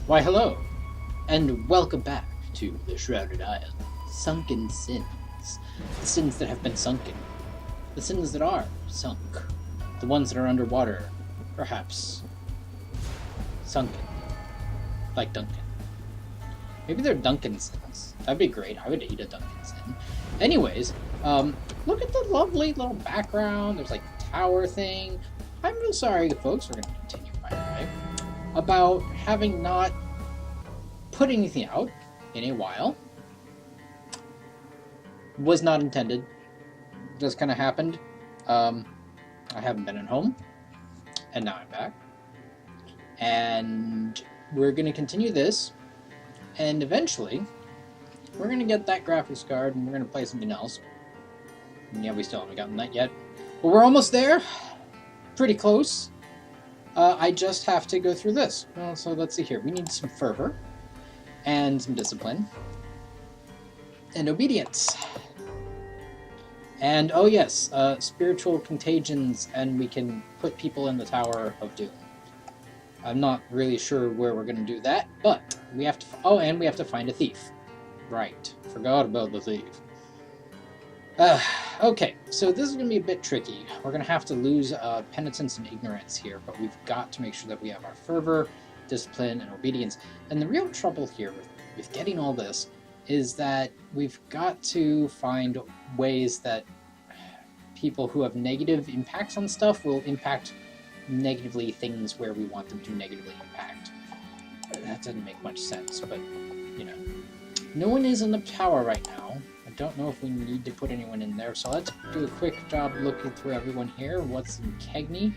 Why, hello, and welcome back to the Shrouded Isle. Sunken sins. The sins that have been sunken. The sins that are sunk. The ones that are underwater, perhaps sunken. Like Duncan. Maybe they're Duncan sins. That'd be great. I would eat a Duncan sin. Anyways, look at the lovely little background. There's like a tower thing. I'm real sorry, folks. We're going to continue, by the way, about having not put anything out in a while. Was not intended. Just kind of happened. I haven't been at home, and now I'm back. And we're going to continue this, and eventually, we're going to get that graphics card, and we're going to play something else. And yeah, we still haven't gotten that yet. But we're almost there. Pretty close. I just have to go through this. Well, so let's see here. We need some fervor, and some discipline, and obedience. And, oh yes, spiritual contagions, and we can put people in the Tower of Doom. I'm not really sure where we're going to do that, but we have to... Oh, and we have to find a thief. Right. Forgot about the thief. Okay, so this is going to be a bit tricky. We're going to have to lose penitence and ignorance here, but we've got to make sure that we have our fervor, discipline, and obedience. And the real trouble here with getting all this is that we've got to find ways that people who have negative impacts on stuff will impact negatively things where we want them to negatively impact. That doesn't make much sense, but, you know. No one is in the tower right now. I don't know if we need to put anyone in there, so let's do a quick job looking through everyone here. What's in Cagney?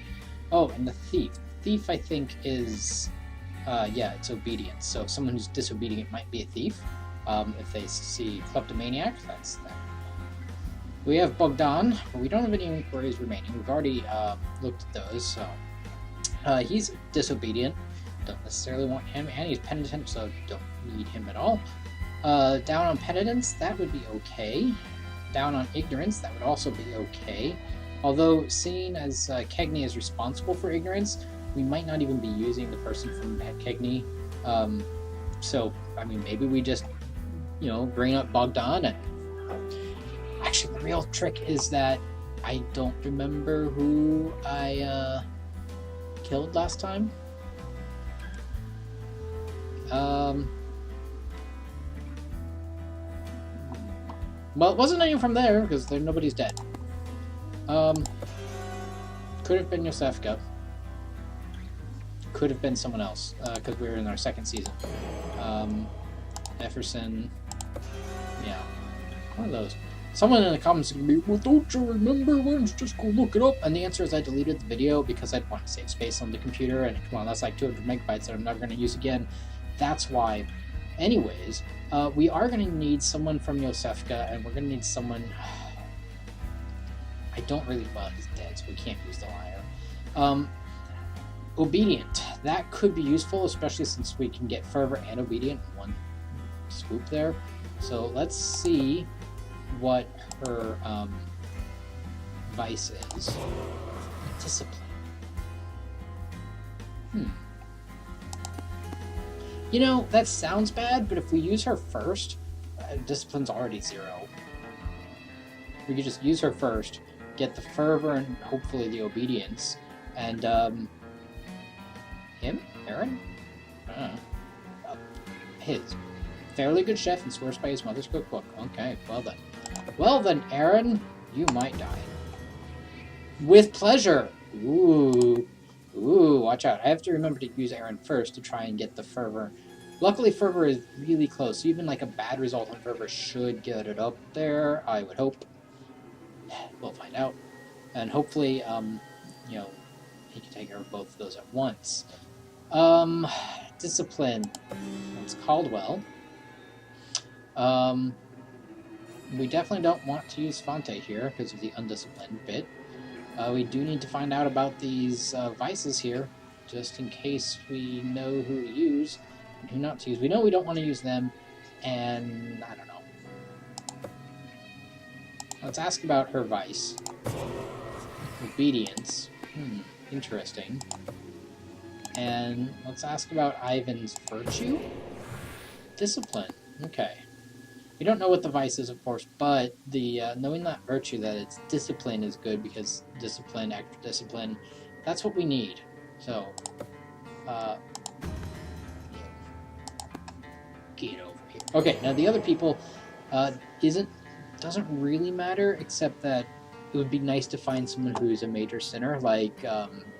Oh, and the thief. Thief, I think, is... yeah, it's obedience. So if someone who's disobedient might be a thief. If they see kleptomaniac, that's that. We have Bogdan, but we don't have any inquiries remaining. We've already looked at those, so... he's disobedient. Don't necessarily want him, and he's penitent, so don't need him at all. Down on penitence, that would be okay. Down on ignorance, that would also be okay. Although, seeing as Cagney is responsible for ignorance, we might not even be using the person from Cagney. So, I mean, maybe we just, you know, bring up Bogdan. And actually, the real trick is that I don't remember who I killed last time. Well, it wasn't anyone from there, because nobody's dead. Could have been Yosefka. Could have been someone else, because we were in our second season. Efferson. Yeah. One of those. Someone in the comments is going to be, well, don't you remember? Why don't you just go look it up? And the answer is I deleted the video because I'd want to save space on the computer, and come on, that's like 200 megabytes that I'm never going to use again. That's why. Anyways, we are going to need someone from Yosefka, and we're going to need someone... I don't really... Well, he's dead, so we can't use the liar. Obedient. That could be useful, especially since we can get fervor and obedient in one swoop there. So let's see what her vice is. Discipline. You know, that sounds bad, but if we use her first, discipline's already 0. We could just use her first, get the fervor and hopefully the obedience, and, him? Aaron? His. Fairly good chef and swears by his mother's cookbook. Okay, well then. Well then, Aaron, you might die. With pleasure! Ooh. Ooh, watch out. I have to remember to use Aaron first to try and get the fervor. Luckily, fervor is really close, so even like a bad result on fervor should get it up there, I would hope. We'll find out. And hopefully, you know, he can take care of both of those at once. Discipline. It's Caldwell. We definitely don't want to use Fonte here because of the undisciplined bit. We do need to find out about these vices here, just in case we know who to use and who not to use. We know we don't want to use them, and I don't know. Let's ask about her vice. Obedience. Interesting. And let's ask about Ivan's virtue. Discipline. Okay. We don't know what the vice is, of course, but the knowing that virtue, that it's discipline, is good because discipline, extra discipline, that's what we need. So, get over here. Okay, now the other people doesn't really matter, except that it would be nice to find someone who's a major sinner, like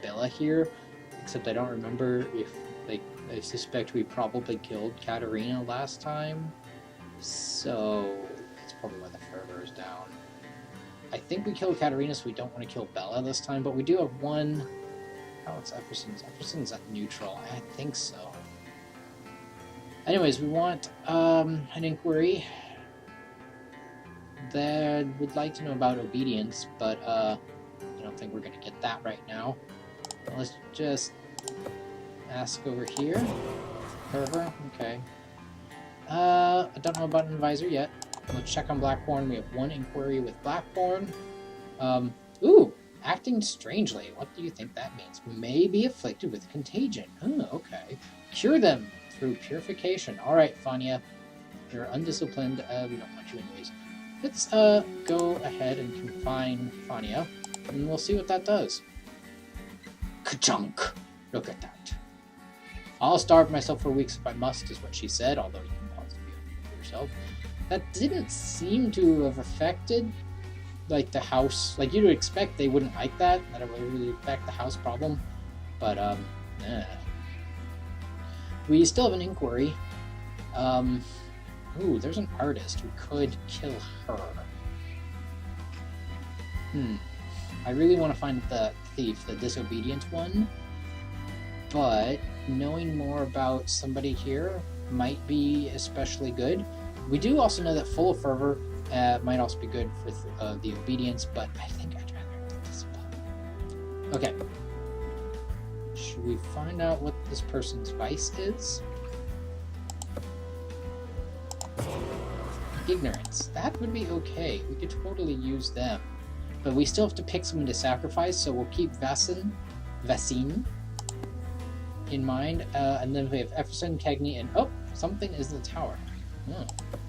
Bella here. Except I don't remember if, like, I suspect we probably killed Katarina last time. So, that's probably why the fervor is down. I think we killed Katarina, so we don't want to kill Bella this time, but we do have one... Oh, it's Epherson's. Epherson's at neutral. I think so. Anyways, we want an inquiry. That would like to know about obedience, but I don't think we're going to get that right now. Let's just ask over here. Fervor, okay. I don't know about an advisor yet. Let's check on Blackthorn. We have one inquiry with Blackthorn. Ooh, acting strangely. What do you think that means? May be afflicted with contagion. Oh, okay. Cure them through purification. Alright, Fania. You're undisciplined. We don't want you anyways. Let's go ahead and confine Fania, and we'll see what that does. Ka-chunk! Look at that. I'll starve myself for weeks if I must, is what she said, although you can pause the video for yourself. That didn't seem to have affected, like, the house. Like, you'd expect they wouldn't like that it would really affect the house problem. But, we still have an inquiry. Ooh, there's an artist. We could kill her. I really want to find the thief, the disobedient one. But knowing more about somebody here might be especially good. We do also know that Full of Fervor might also be good for the obedience, but I think I'd rather get discipline. Okay. Should we find out what this person's vice is? Ignorance. That would be okay. We could totally use them. But we still have to pick someone to sacrifice, so we'll keep Vaccine in mind. And then we have Epherson, Cagney, and oh, something is in the tower.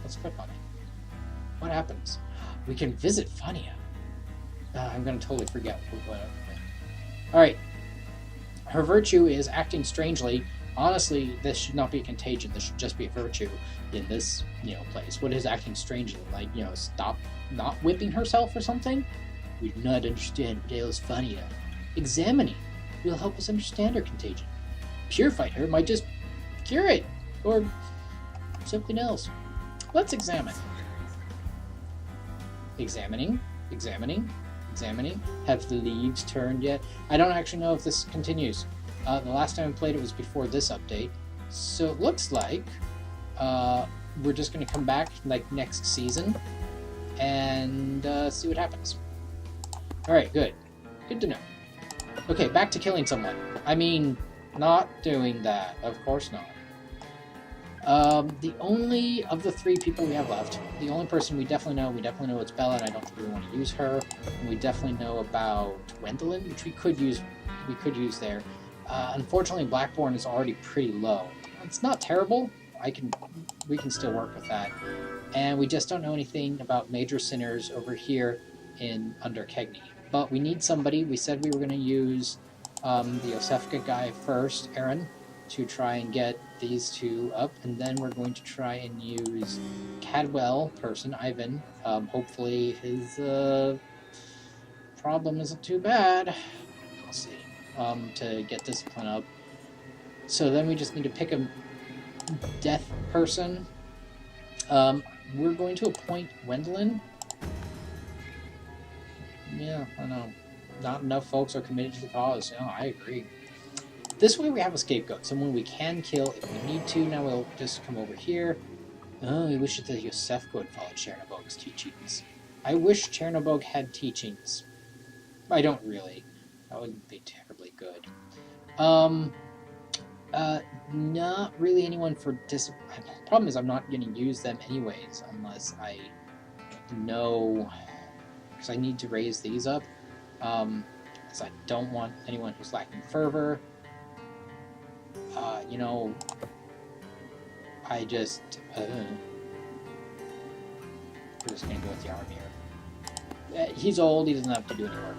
Let's click on it. What happens? We can visit Fania. I'm going to totally forget what. Alright. Her virtue is acting strangely. Honestly, this should not be a contagion. This should just be a virtue in this, place. What is acting strangely? Like, stop not whipping herself or something? We do not understand Dale's Fania. Examining will help us understand her contagion. Purify her might just cure it, or something else. Let's examine. Examining. Have the leaves turned yet? I don't actually know if this continues. The last time I played it was before this update. So it looks like we're just going to come back like next season and see what happens. Alright, good. Good to know. Okay, back to killing someone. I mean, not doing that. Of course not. The only of the three people we have left, the only person we definitely know it's Bella, and I don't think we want to use her. And we definitely know about Gwendolyn, which we could use there. Unfortunately, Blackthorn is already pretty low. It's not terrible. We can still work with that. And we just don't know anything about major sinners over here under Cagney. But we need somebody. We said we were going to use the Osefka guy first, Aaron, to try and get these two up, and then we're going to try and use Cadwell person, Ivan. Hopefully his problem isn't too bad. We'll see. To get discipline up. So then we just need to pick a death person. We're going to appoint Gwendolyn. Yeah, I know. Not enough folks are committed to the cause. No, I agree. This way we have a scapegoat, someone we can kill if we need to. Now we'll just come over here. Oh, I wish that Yosefko had followed Chernobog's teachings. I wish Chernobog had teachings. I don't really. That wouldn't be terribly good. Not really anyone for discipline. The problem is I'm not going to use them anyways, unless I know, because I need to raise these up. Because I don't want anyone who's lacking fervor. You know, I just... we're just gonna go with the arm here. He's old, he doesn't have to do any work.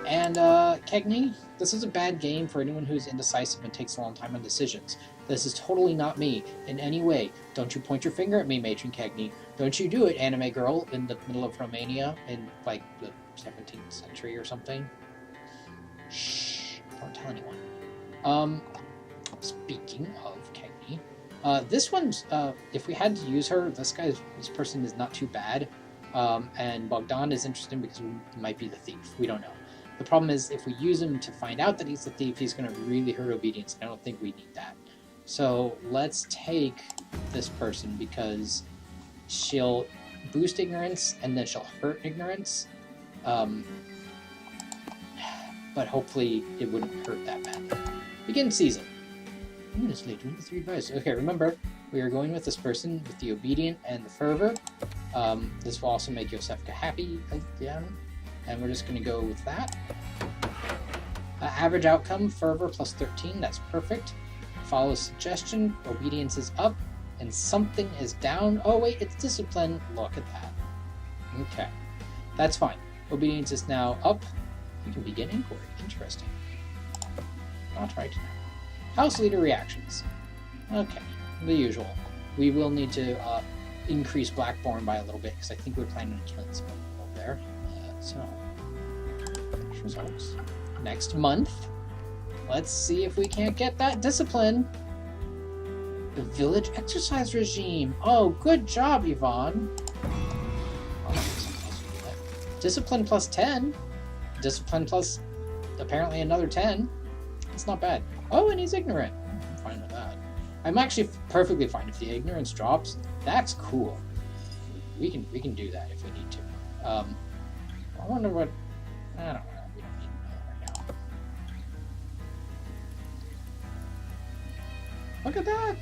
And, Cagney, this is a bad game for anyone who's indecisive and takes a long time on decisions. This is totally not me, in any way. Don't you point your finger at me, Matron Cagney. Don't you do it, anime girl, in the middle of Romania, in, like, the 17th century or something. Shh, don't tell anyone. Speaking of Cagney, this one's, if we had to use her, this person is not too bad. And Bogdan is interesting because he might be the thief. We don't know. The problem is, if we use him to find out that he's the thief, he's going to really hurt obedience, and I don't think we need that. So let's take this person because she'll boost ignorance, and then she'll hurt ignorance. But hopefully it wouldn't hurt that bad. Begin season. Minutes later, the 3 advisors. Okay, remember, we are going with this person with the obedient and the fervor. This will also make Yosefka happy again. And we're just going to go with that. Average outcome, fervor plus 13. That's perfect. Follow suggestion. Obedience is up. And something is down. Oh, wait, it's discipline. Look at that. Okay. That's fine. Obedience is now up. We can begin inquiry. Interesting. Not right now. House leader reactions. Okay. The usual. We will need to increase Blackborn by a little bit because I think we're planning on killing this one there. So, results. Next month. Let's see if we can't get that discipline. The village exercise regime. Oh, good job, Yvonne. Discipline plus 10. Discipline plus apparently another 10. That's not bad. Oh, and he's ignorant. I'm fine with that. I'm actually perfectly fine if the ignorance drops. That's cool. We can do that if we need to. I wonder what... I don't know. We don't need to know right now. Look at that!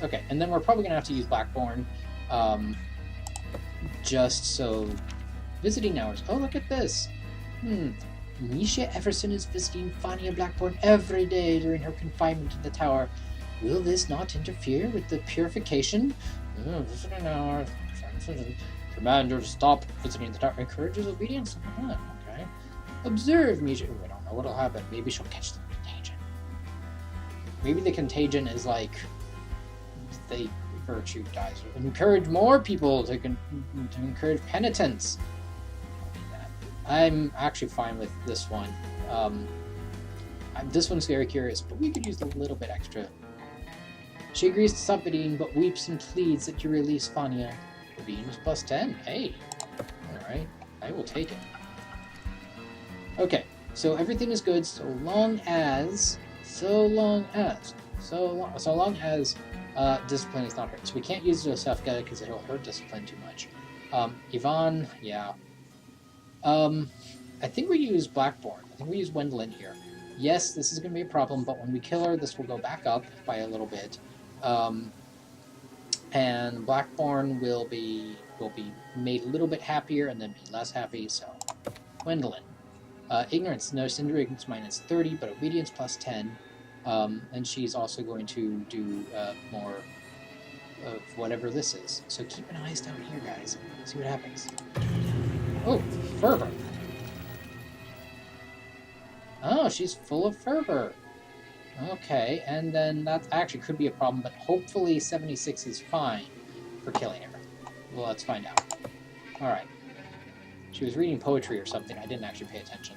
Okay, and then we're probably going to have to use Blackborn. Just so... Visiting hours. Oh, look at this! Misha Everson is visiting Fania Blackborn every day during her confinement in the tower. Will this not interfere with the purification? Visiting hours. Commander to stop visiting the tower. Encourages obedience? Okay. Observe Misha. I don't know what'll happen. Maybe she'll catch the contagion. Maybe the contagion is like the virtue dies. Encourage more people to encourage penitence. I'm actually fine with this one. This one's very curious, but we could use a little bit extra. She agrees to stop eating, but weeps and pleads that you release Fania. Obedience plus 10. Hey. Alright. I will take it. Okay. So everything is good so long as discipline is not hurt. So we can't use Josefka because it'll hurt discipline too much. Yvonne, yeah. I think we use Blackborn. I think we use Gwendolyn here. Yes, this is going to be a problem, but when we kill her, this will go back up by a little bit. And Blackborn will be made a little bit happier and then be less happy, so... Gwendolyn. Ignorance. No, Cinder Ignorance minus 30, but Obedience plus 10. And she's also going to do more of whatever this is. So keep an eye down here, guys. See what happens. Oh, fervor. Oh, she's full of fervor. Okay, and then that actually could be a problem, but hopefully 76 is fine for killing her. Well, let's find out. Alright. She was reading poetry or something. I didn't actually pay attention.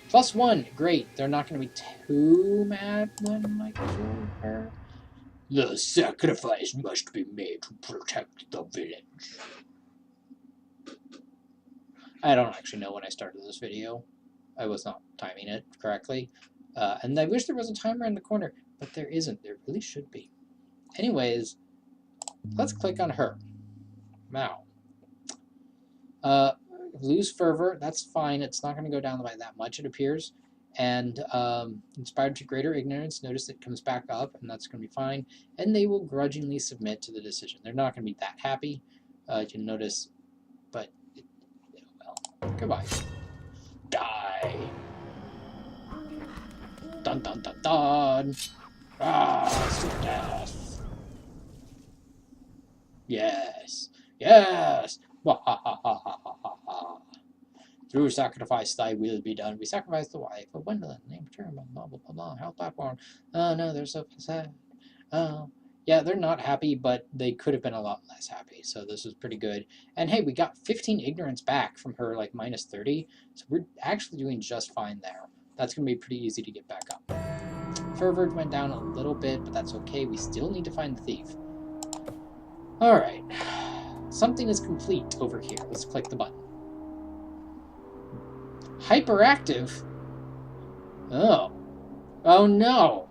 Plus 1. Great. They're not going to be too mad when I kill her. The sacrifice must be made to protect the village. I don't actually know when I started this video. I was not timing it correctly. And I wish there was a timer in the corner, but there isn't. There really should be. Anyways, let's click on her. Now. Lose fervor, that's fine. It's not going to go down by that much, it appears. And inspired to greater ignorance, notice it comes back up, and that's going to be fine. And they will grudgingly submit to the decision. They're not going to be that happy. You can notice, but, well, goodbye. Die. Dun dun dun dun. Ah, to death. Yes. Yes. Ha ha ha ha ha ha ha. Through sacrifice thy will be done. We sacrifice the wife of Gwendolyn. Name term, blah blah blah blah. Health platform. Oh no, they're so sad. Oh. Yeah, they're not happy, but they could have been a lot less happy. So this was pretty good. And hey, we got 15 ignorance back from her like minus 30. So we're actually doing just fine there. That's going to be pretty easy to get back up. Fervor went down a little bit, but that's okay. We still need to find the thief. Alright. Something is complete over here. Let's click the button. Hyperactive? Oh. Oh no.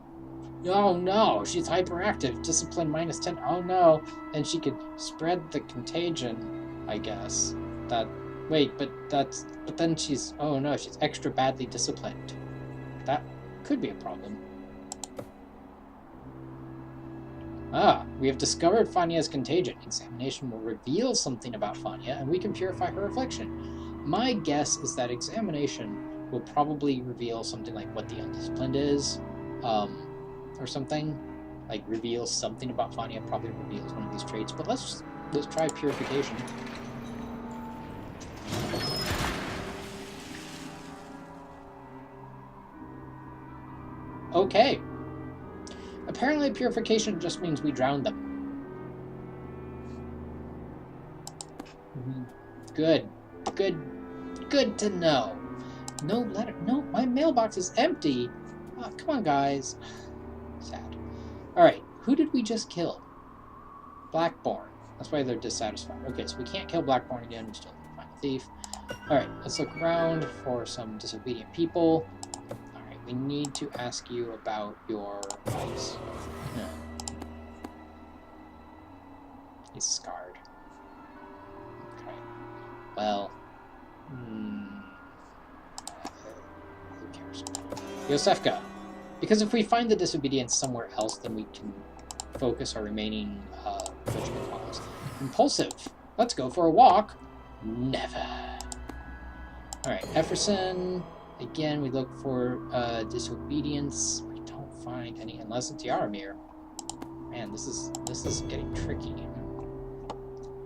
Oh no, she's hyperactive. Discipline minus 10. Oh no. And she could spread the contagion, I guess. Wait, but then she's, oh no, she's extra badly disciplined. That could be a problem. Ah, we have discovered Fanya's contagion. Examination will reveal something about Fanya, and we can purify her affliction. My guess is that examination will probably reveal something like what the undisciplined is, or something. Like, reveals something about Fanya, probably reveals one of these traits. But let's try purification. Okay. Apparently purification just means we drown them. Good. Good to know. No letter. No, my mailbox is empty. Oh, come on, guys. Sad. Alright, who did we just kill? Blackborn. That's why they're dissatisfied. Okay, so we can't kill Blackborn again. We still need to find the thief. Alright, let's look around for some disobedient people. Alright, we need to ask you about your vice. No. He's scarred. Okay. Well. Who cares? Yosefka. Because if we find the disobedience somewhere else, then we can focus our remaining judgment calls. Impulsive. Let's go for a walk. Never. Alright, Efferson. Again, we look for disobedience. We don't find any, unless it's Yaramir. Man, this is getting tricky.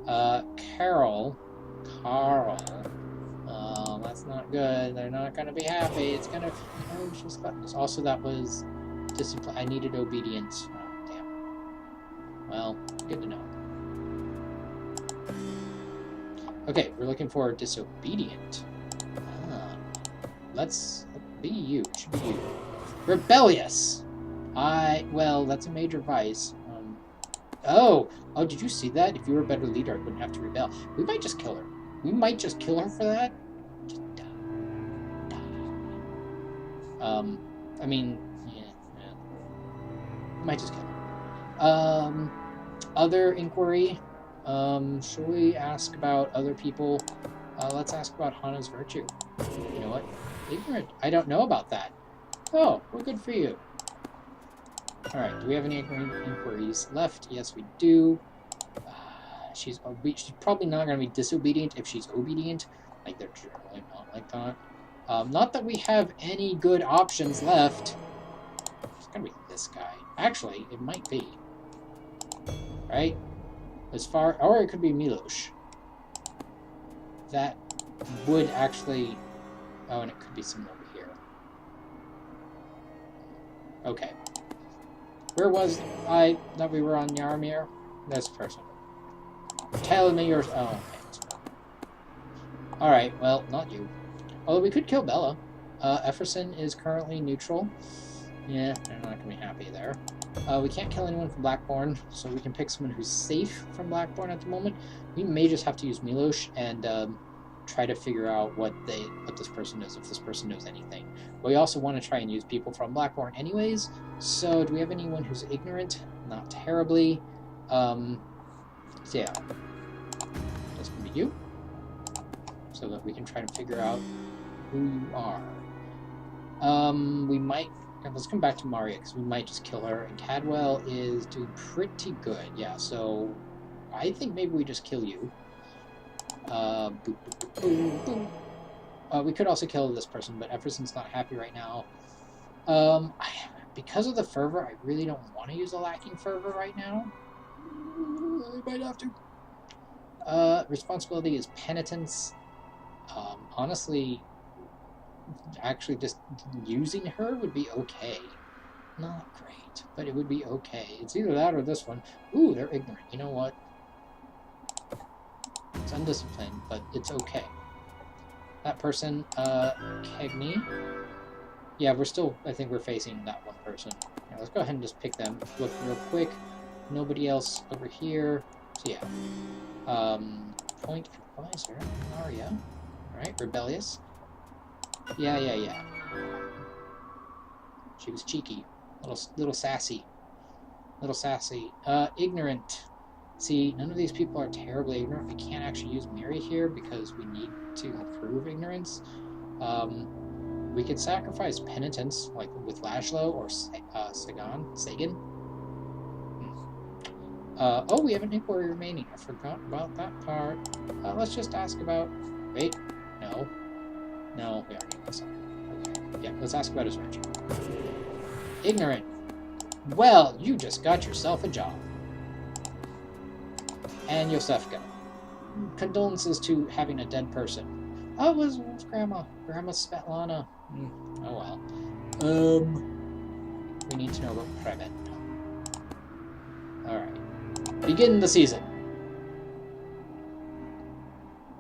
Carl. That's not good. They're not gonna be happy. It's gonna. Oh, she's got this. Also, that was discipline. I needed obedience. Oh, damn. Well, good to know. Okay, we're looking for disobedient. Let's be you. Should be you. Rebellious. Well, that's a major vice. Oh, did you see that? If you were a better leader, I wouldn't have to rebel. We might just kill her. We might just kill her for that. Just die. I mean, yeah. We might just kill her. Other inquiry. Should we ask about other people? Let's ask about Hana's virtue. You know what? Ignorant. I don't know about that. Oh, well, good for you. Alright, do we have any inquiries left? Yes, we do. She's probably not going to be disobedient if she's obedient. Like, they're generally not like that. Not that we have any good options left. It's going to be this guy. Actually, it might be. Right? Or it could be Milosh. That would actually... Oh, and it could be someone over here. Okay. Where was I that we were on Yaramir? This person. Tell me yours. Oh, okay. Alright, well, not you. Although we could kill Bella. Efferson is currently neutral. Yeah, they're not going to be happy there. We can't kill anyone from Blackborn, so we can pick someone who's safe from Blackborn at the moment. We may just have to use Milosh and try to figure out what this person knows, if this person knows anything. But we also want to try and use people from Blackborn anyways. So do we have anyone who's ignorant? Not terribly. So yeah. That's going to be you. So that we can try to figure out who you are. We might... Let's come back to Maria, because we might just kill her. And Cadwell is doing pretty good. Yeah, so I think maybe we just kill you. Boop, boop, boop, boop, boop. We could also kill this person, but Efferson's not happy right now. because of the fervor, I really don't want to use a lacking fervor right now. I might have to. Responsibility is penitence. Honestly, actually just using her would be okay. Not great, but it would be okay. It's either that or this one. Ooh, they're ignorant. You know what? It's undisciplined, but it's okay. That person, Cagney. Yeah, we're still, I think we're facing that one person. Now, let's go ahead and just pick them. Look real quick. Nobody else over here. So yeah. Point advisor, Maria. Alright, rebellious. Yeah. She was cheeky. Little sassy. Ignorant. See, none of these people are terribly ignorant. We can't actually use Mary here because we need to improve ignorance. We could sacrifice penitence, like with Laszlo or Sagan. Oh, we have an inquiry remaining. I forgot about that part. Let's just ask about... Wait, no. No, we already did something. Okay, yeah, let's ask about his virtue. Ignorant. Well, you just got yourself a job. And Yosefka. Condolences to having a dead person. Oh, it was Grandma. Grandma Svetlana. Oh well. We need to know about Prevent. Alright. Begin the season.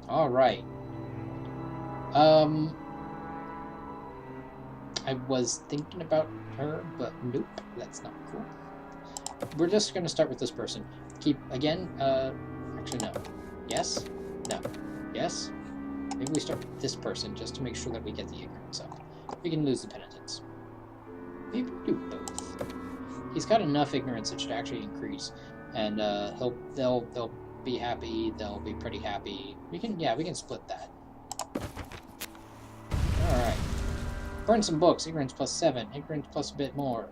Alright. I was thinking about her, but nope, that's not cool. We're just going to start with this person. Keep, again, actually no. Yes? No. Yes? Maybe we start with this person just to make sure that we get the ignorance up. We can lose the penitence. Maybe do both. He's got enough ignorance that should actually increase. And they'll be happy, they'll be pretty happy. We can split that. Alright. Burn some books. Ignorance plus 7. Ignorance plus a bit more.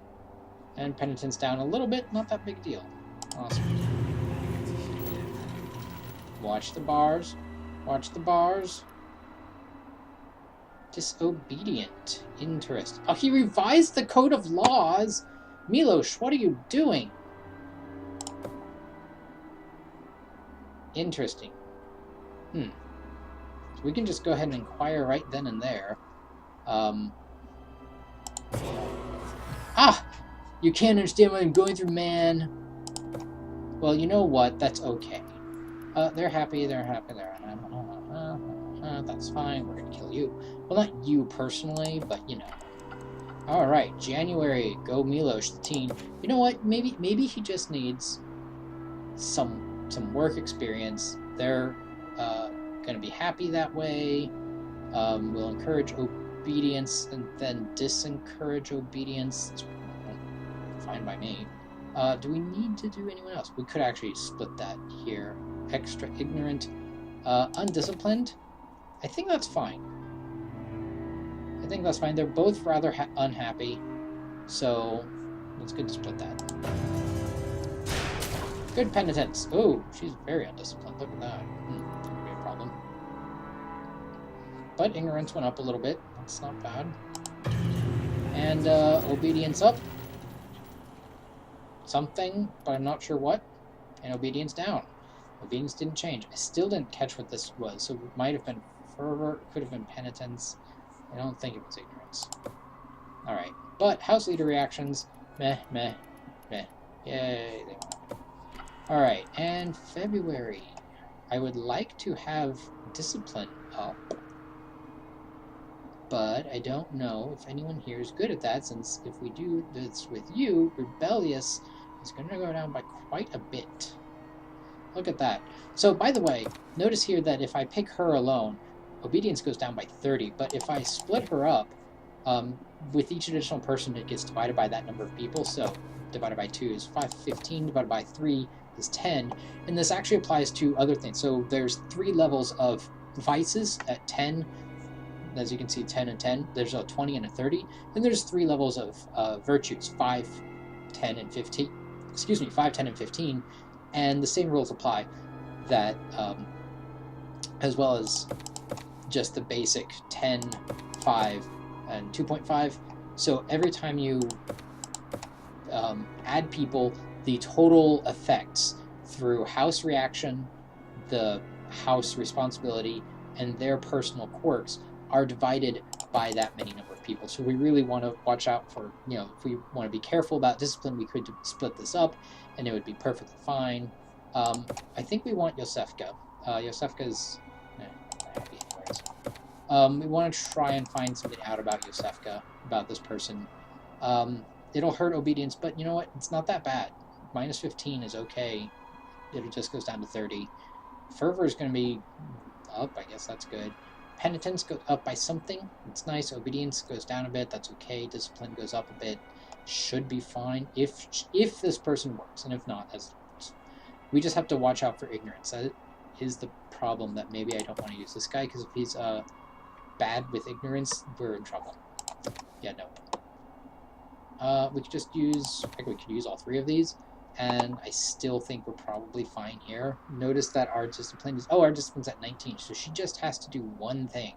And penitence down a little bit. Not that big deal. Awesome. Watch the bars. Watch the bars. Disobedient. Interest. Oh, he revised the code of laws? Milos, what are you doing? Interesting. So we can just go ahead and inquire right then and there. You can't understand what I'm going through, man. Well, you know what? That's okay. They're happy. That's fine. We're gonna kill you. Well, not you personally, but you know. All right, January. Go Milos, the teen. You know what? Maybe he just needs some work experience. They're gonna be happy that way. We'll encourage obedience and then disencourage obedience. It's fine by me. Do we need to do anyone else? We could actually split that here. Extra ignorant. Undisciplined. I think that's fine. They're both rather unhappy. So, it's good to split that. Good penitence. Oh, she's very undisciplined. Look at that. Could be a problem. But ignorance went up a little bit. That's not bad. And obedience up. Something, but I'm not sure what. And obedience down. Obedience didn't change. I still didn't catch what this was, so it might have been fervor, could have been penitence. I don't think it was ignorance. Alright. But house leader reactions, meh. Yay, they won. Alright, and February. I would like to have discipline up. But I don't know if anyone here is good at that, since if we do this with you, rebellious is going to go down by quite a bit. Look at that. So, by the way, notice here that if I pick her alone, obedience goes down by 30, but if I split her up, with each additional person, it gets divided by that number of people, so divided by 2 is 15, divided by 3 is 10, and this actually applies to other things. So there's 3 levels of vices at 10, as you can see, 10 and 10. There's a 20 and a 30. Then there's 3 levels of virtues, 5, 10, and 15. 5, 10, and 15. And the same rules apply, that as well as just the basic 10, 5, and 2.5. So every time you add people, the total effects through house reaction, the house responsibility, and their personal quirks are divided by that many number of people. So we really want to watch out for, if we want to be careful about discipline, we could split this up and it would be perfectly fine. I think we want Yosefka. Yosefka's happy anyways. We want to try and find something out about Yosefka, about this person. It'll hurt obedience, but you know what? It's not that bad. Minus 15 is okay. It just goes down to 30. Fervor is going to be up. I guess that's good. Penitence goes up by something. It's nice. Obedience goes down a bit. That's okay. Discipline goes up a bit. Should be fine if this person works, and if not, that's we just have to watch out for ignorance. That is the problem. That maybe I don't want to use this guy because if he's bad with ignorance, we're in trouble. Yeah, no. We could just use. I think we could use all three of these. And I still think we're probably fine here. Notice that our discipline is... Oh, our discipline's at 19, so she just has to do one thing,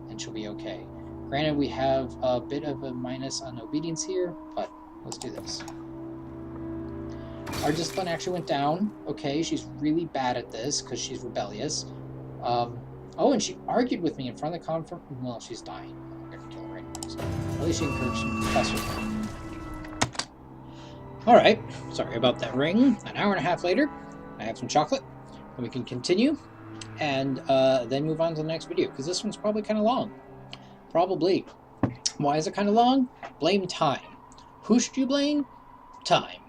and she'll be okay. Granted, we have a bit of a minus on obedience here, but let's do this. Our discipline actually went down. Okay, she's really bad at this, because she's rebellious. Oh, and she argued with me in front of the conference. Well, she's dying. I'm going to kill her anyways. At least she encouraged some professors. Alright, sorry about that ring. An hour and a half later, I have some chocolate, and we can continue, and then move on to the next video, because this one's probably kind of long. Probably. Why is it kind of long? Blame time. Who should you blame? Time.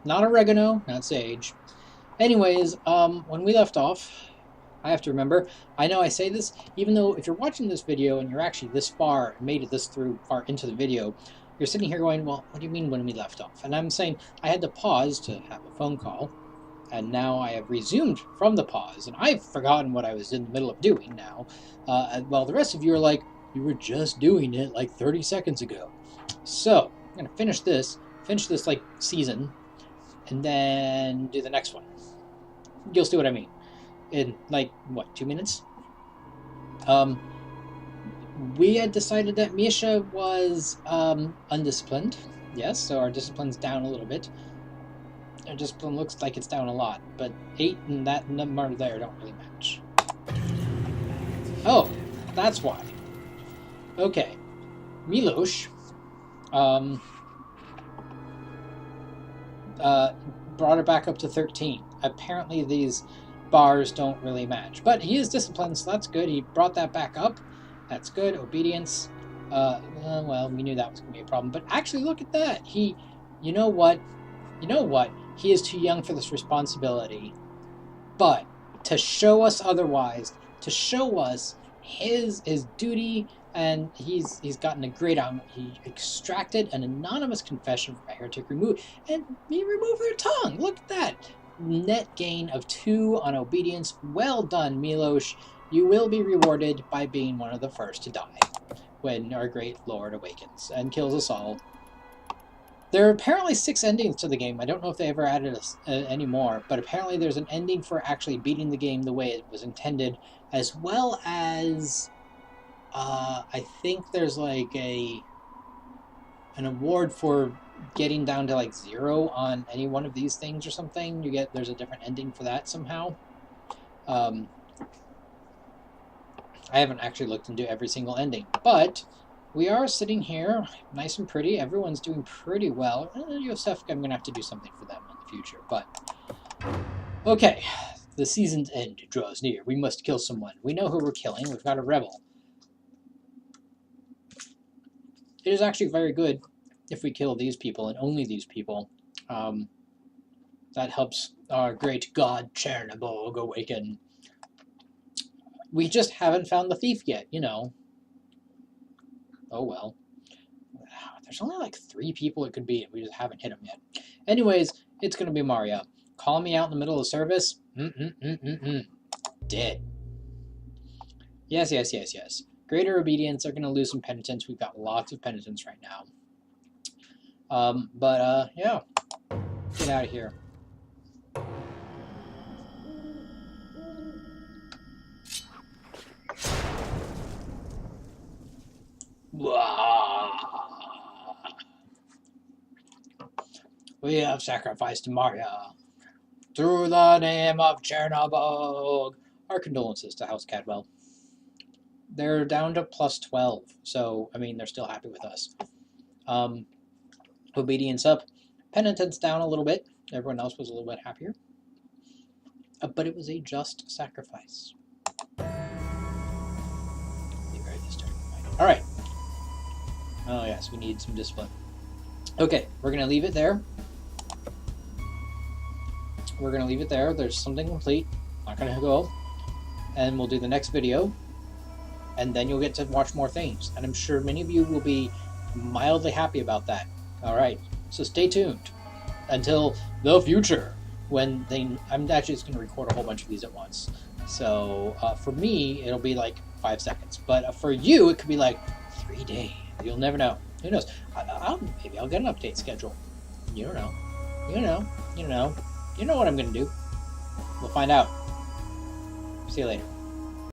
Not oregano, not sage. Anyways, when we left off, I have to remember, I know I say this, even though if you're watching this video and you're actually this far, made it this far into the video, you're sitting here going, well, what do you mean when we left off? And I'm saying I had to pause to have a phone call, and now I have resumed from the pause, and I've forgotten what I was in the middle of doing now. While the rest of you are like, you were just doing it like 30 seconds ago. So, I'm going to finish this like season, and then do the next one. You'll see what I mean. In like, what, 2 minutes? We had decided that Misha was undisciplined. Yes, so our discipline's down a little bit. Our discipline looks like it's down a lot, but 8 and that number there don't really match. Oh, that's why. Okay. Milosh brought it back up to 13. Apparently these bars don't really match. But he is disciplined, so that's good. He brought that back up. That's good. Obedience. Well, we knew that was going to be a problem. But actually, look at that. You know what? He is too young for this responsibility. But to show us otherwise, to show us his duty, and he's gotten a great he extracted an anonymous confession from a heretic and he removed their tongue. Look at that. Net gain of 2 on obedience. Well done, Milosh. You will be rewarded by being one of the first to die when our great Lord awakens and kills us all. There are apparently 6 endings to the game. I don't know if they ever added any more, but apparently there's an ending for actually beating the game the way it was intended, as well as I think there's like an award for getting down to like 0 on any one of these things or something. There's a different ending for that somehow. I haven't actually looked into every single ending, but we are sitting here nice and pretty. Everyone's doing pretty well. Yosefka, I'm going to have to do something for them in the future, but okay. The season's end draws near. We must kill someone. We know who we're killing. We've got a rebel. It is actually very good if we kill these people and only these people. That helps our great god Chernobog awaken. We just haven't found the thief yet, you know. Oh well. There's only like 3 people it could be, and we just haven't hit them yet. Anyways, it's going to be Maria. Call me out in the middle of service? Dead. Yes. Greater obedience are going to lose some penitence. We've got lots of penitence right now. Yeah. Get out of here. We have sacrificed Maria. Through the name of Chernobyl. Our condolences to House Cadwell. They're down to plus 12, so, I mean, they're still happy with us. Obedience up. Penitence down a little bit. Everyone else was a little bit happier. But it was a just sacrifice. Alright. Oh, yes, we need some discipline. Okay, we're going to leave it there. We're going to leave it there. There's something complete. Not going to go. And we'll do the next video. And then you'll get to watch more things. And I'm sure many of you will be mildly happy about that. Alright, so stay tuned until the future. When I'm actually just going to record a whole bunch of these at once. So for me, it'll be like 5 seconds. But for you, it could be like 3 days. You'll never know. Who knows? Maybe I'll get an update schedule. You don't know. You know. You know. You know what I'm going to do. We'll find out. See you later.